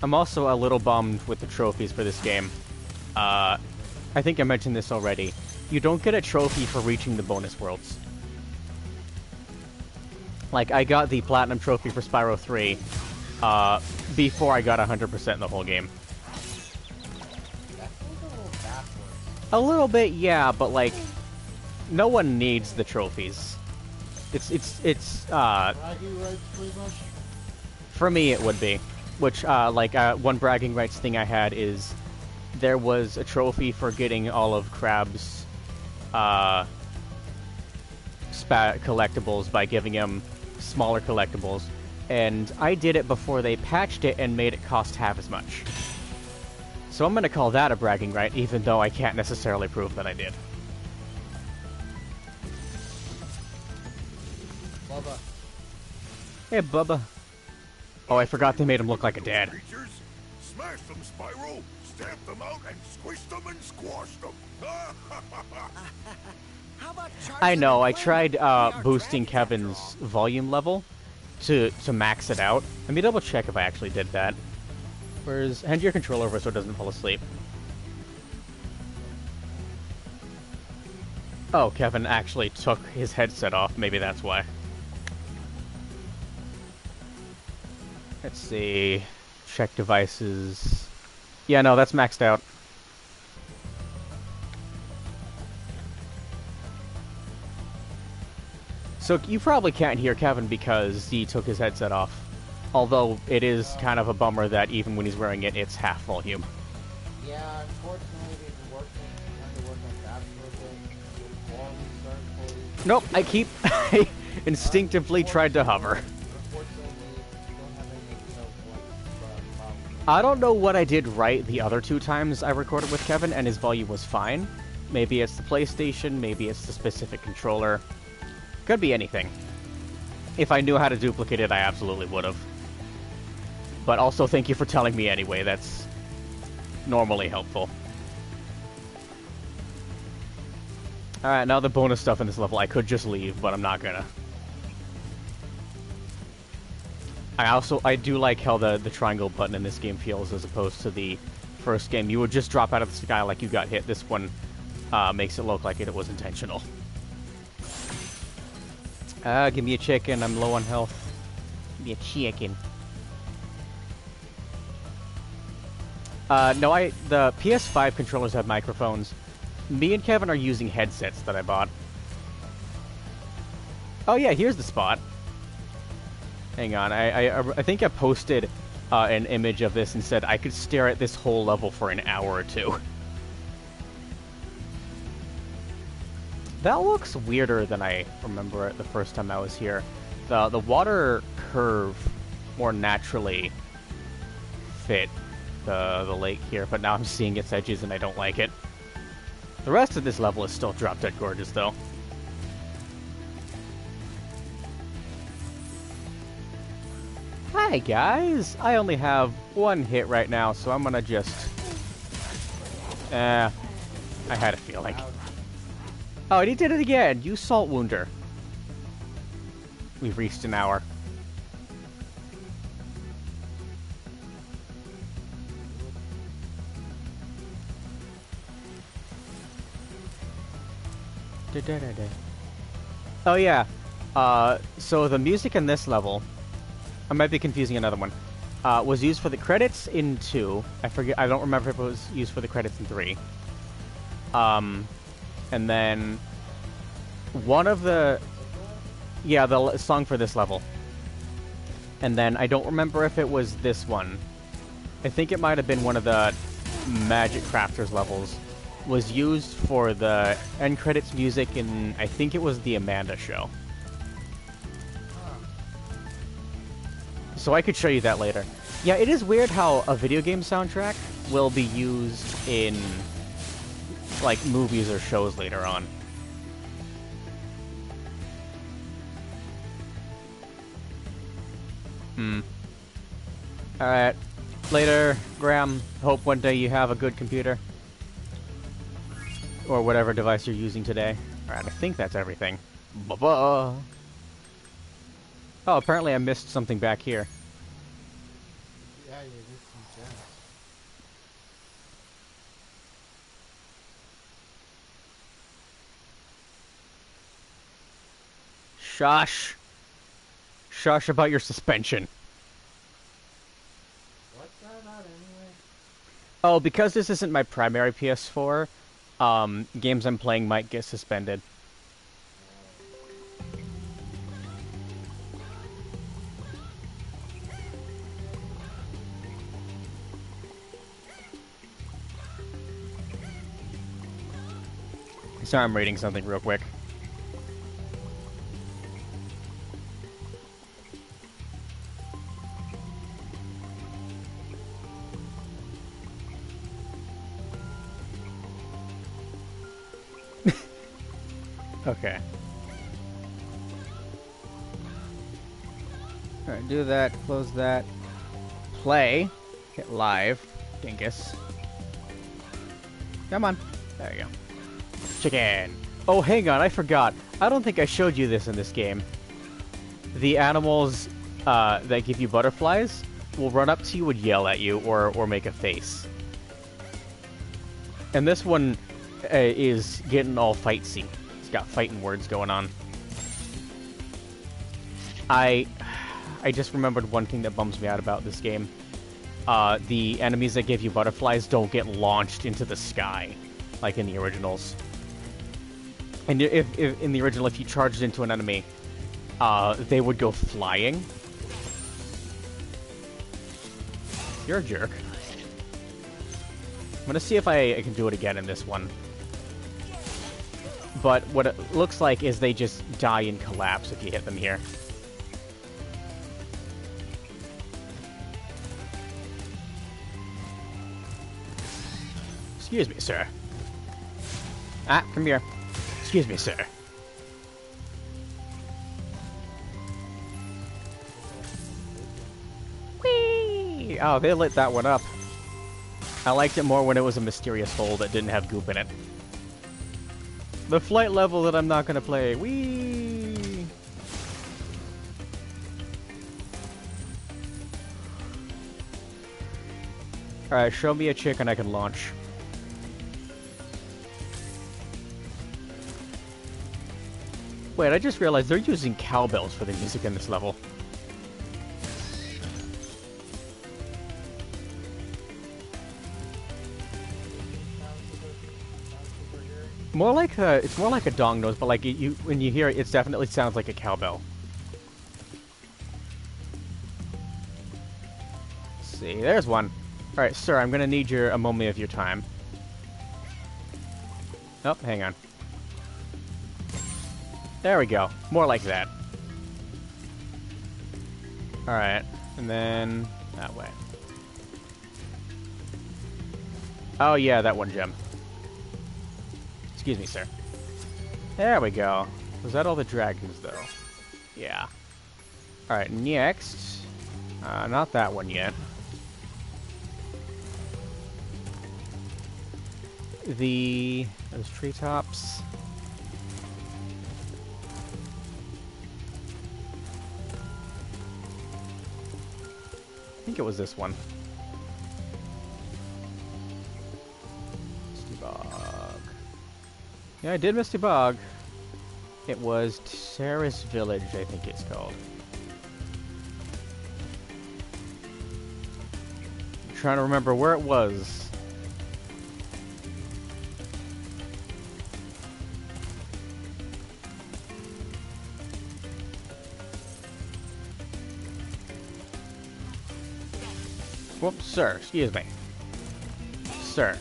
I'm also a little bummed with the trophies for this game. I think I mentioned this already. You don't get a trophy for reaching the bonus worlds. Like, I got the Platinum Trophy for Spyro 3 before I got 100% in the whole game. A little bit, yeah, but, like, no one needs the trophies. For me, it would be. Which, one bragging rights thing I had is there was a trophy for getting all of Crab's collectibles by giving him smaller collectibles, and I did it before they patched it and made it cost half as much. So I'm gonna call that a bragging right, even though I can't necessarily prove that I did. Bubba. Hey, Bubba. Oh, I forgot they made him look like a dad. Creatures, smash them, Spyro. Stamp them out and squish them and squash them. How about I know, I charging tried boosting Kevin's volume level to max it out. Let me double check if I actually did that. Hand your controller over so it doesn't fall asleep. Oh, Kevin actually took his headset off, maybe that's why. Let's see. Check devices. Yeah, no, that's maxed out. So you probably can't hear Kevin because he took his headset off. Although it is kind of a bummer that even when he's wearing it, it's half volume. Yeah, unfortunately, they've been trying to work on that for a bit before we start fully. Nope, I keep... I instinctively tried to hover. I don't know what I did right the other two times I recorded with Kevin, and his volume was fine. Maybe it's the PlayStation, maybe it's the specific controller. Could be anything. If I knew how to duplicate it, I absolutely would have. But also, thank you for telling me anyway, that's normally helpful. Alright, now the bonus stuff in this level, I could just leave, but I'm not gonna. I do like how the triangle button in this game feels as opposed to the first game. You would just drop out of the sky like you got hit. This one makes it look like it was intentional. Give me a chicken. I'm low on health. Give me a chicken. No, the PS5 controllers have microphones. Me and Kevin are using headsets that I bought. Oh yeah, here's the spot. Hang on, I think I posted an image of this and said I could stare at this whole level for an hour or two. That looks weirder than I remember it the first time I was here. The water curve more naturally fit the lake here, but now I'm seeing its edges and I don't like it. The rest of this level is still drop dead gorgeous though. Hi guys! I only have one hit right now, so I'm gonna just... I had a feeling. Oh, and he did it again! You salt wounder. We've reached an hour. Da-da-da-da. Oh yeah. So the music in this level, I might be confusing another one, was used for the credits in 2. I forget. I don't remember if it was used for the credits in 3. And then one of the, yeah, the song for this level. And then I don't remember if it was this one. I think it might have been one of the Magic Crafters levels. Was used for the end credits music in, I think it was the Amanda show. So I could show you that later. Yeah, it is weird how a video game soundtrack will be used in, like, movies or shows later on. Alright. Later, Graham. Hope one day you have a good computer. Or whatever device you're using today. Alright, I think that's everything. Ba-ba! Oh, apparently I missed something back here. Yeah, you did some gems. Shush! Shush about your suspension. What's that about anyway? Oh, because this isn't my primary PS4, games I'm playing might get suspended. Sorry, I'm reading something real quick. Okay. Alright, do that, close that. Play. Hit live. Dingus. Come on. There you go. Chicken. Oh, hang on, I forgot. I don't think I showed you this in this game. The animals that give you butterflies will run up to you and yell at you or make a face. And this one is getting all fightsy. It's got fighting words going on. I just remembered one thing that bums me out about this game. The enemies that give you butterflies don't get launched into the sky, like in the originals. And if in the original, if you charged into an enemy, they would go flying. You're a jerk. I'm gonna see if I can do it again in this one. But what it looks like is they just die and collapse if you hit them here. Excuse me, sir. Ah, come here. Excuse me, sir. Whee! Oh, they lit that one up. I liked it more when it was a mysterious hole that didn't have goop in it. The flight level that I'm not gonna play. Whee! Alright, show me a chick and I can launch. Wait, I just realized they're using cowbells for the music in this level. More like a, it's more like a dong nose, but like you, when you hear it, it definitely sounds like a cowbell. Let's see, there's one. All right, sir, I'm gonna need a moment of your time. Oh, hang on. There we go. More like that. All right, and then that way. Oh yeah, that one gem. Excuse me, sir. There we go. Was that all the dragons, though? Yeah. Alright, next. Not that one yet. Those treetops. I think it was this one. Misty Bog. Yeah, I did Misty Bog. It was Terrace Village, I think it's called. I'm trying to remember where it was. Whoops, sir. Excuse me. Sir.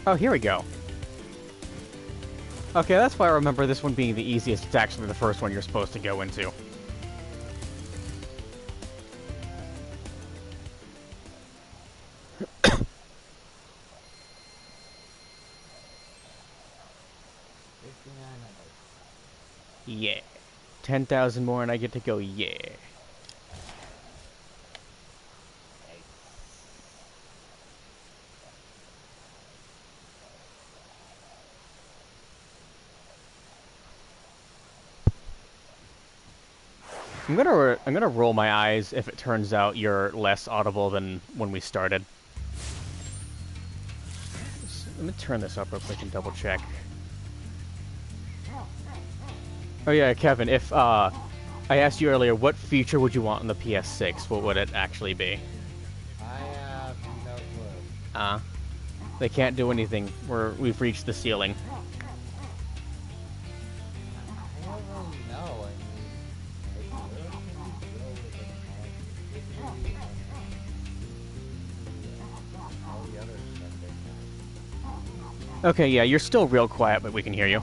Oh, here we go. Okay, that's why I remember this one being the easiest. It's actually the first one you're supposed to go into. Yeah. 10,000 more and I get to go, yeah. I'm gonna roll my eyes if it turns out you're less audible than when we started. Let me turn this up real quick and double check. Oh yeah, Kevin, if I asked you earlier, what feature would you want on the PS6? What would it actually be? I have no clue. They can't do anything. We've reached the ceiling. I don't really know. I mean, it's all the other stuff they have. Okay, yeah, you're still real quiet, but we can hear you.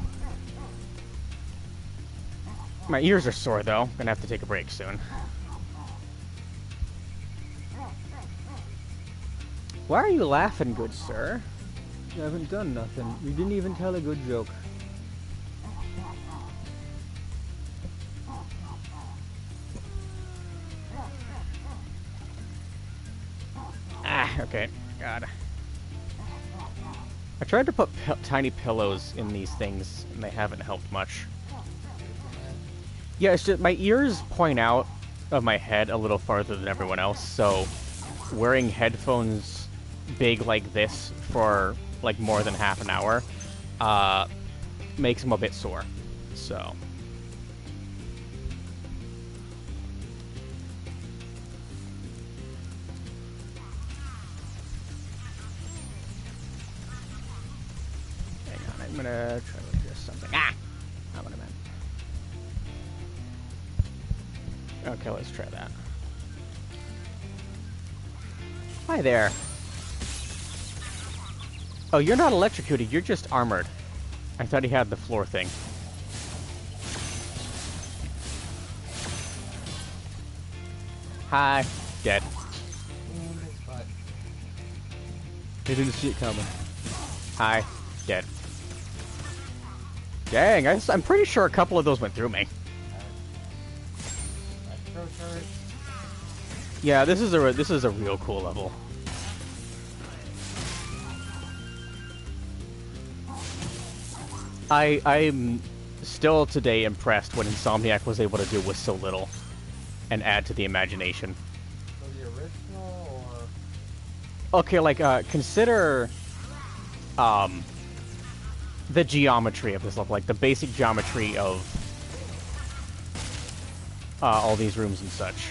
My ears are sore, though. Gonna have to take a break soon. Why are you laughing, good sir? You haven't done nothing. You didn't even tell a good joke. Okay. God. I tried to put tiny pillows in these things, and they haven't helped much. Yeah, it's just my ears point out of my head a little farther than everyone else, so wearing headphones big like this for like more than half an hour makes them a bit sore. So hang on, I'm gonna try to adjust something. Not what I meant. Okay, let's try that. Hi there. Oh, you're not electrocuted, you're just armored. I thought he had the floor thing. Hi. Dead. They didn't see it coming. Hi. Dead. Dang, I'm pretty sure a couple of those went through me. Yeah, this is a real cool level. I'm still today impressed what Insomniac was able to do with so little and add to the imagination. So the original, or Okay, like consider the geometry of this level, like the basic geometry of all these rooms and such.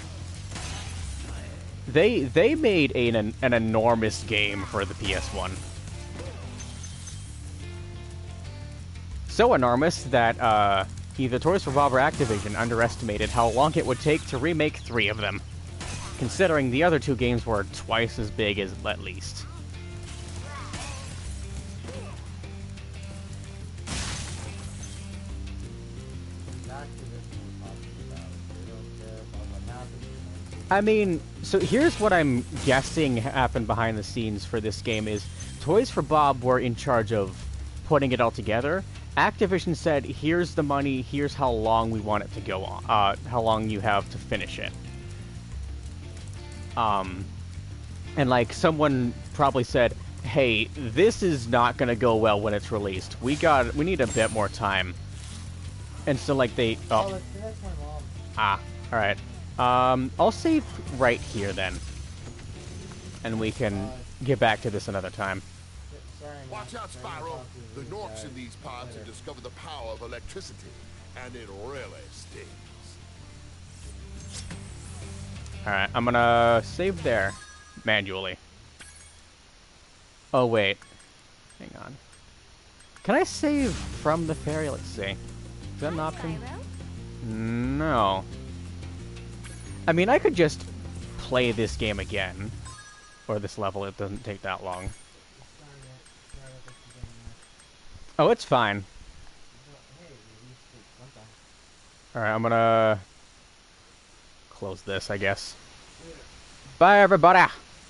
They made an enormous game for the PS1. So enormous that either Toys for Bob or Activision underestimated how long it would take to remake 3 of them, considering the other 2 games were twice as big as at least. I mean, so here's what I'm guessing happened behind the scenes for this game is Toys for Bob were in charge of putting it all together. Activision said, here's the money, here's how long we want it to go on, how long you have to finish it. And like someone probably said, "Hey, this is not gonna go well when it's released. We need a bit more time." And so like they Oh, that's my mom. all right. I'll save right here then, and we can get back to this another time. Sorry, Mom. Watch out, Sorry, I'm Spyro. talking to The you Norks guys. in these pods have discovered the power of electricity, and it really stings. All right, I'm gonna save there manually. Oh wait, hang on. Can I save from the ferry? Let's see. Is that an option? No. I mean, I could just play this game again, or this level. It doesn't take that long. Sorry that this is getting Oh, it's fine. Hey, at least it went back. All right, I'm gonna close this, I guess. Bye, everybody.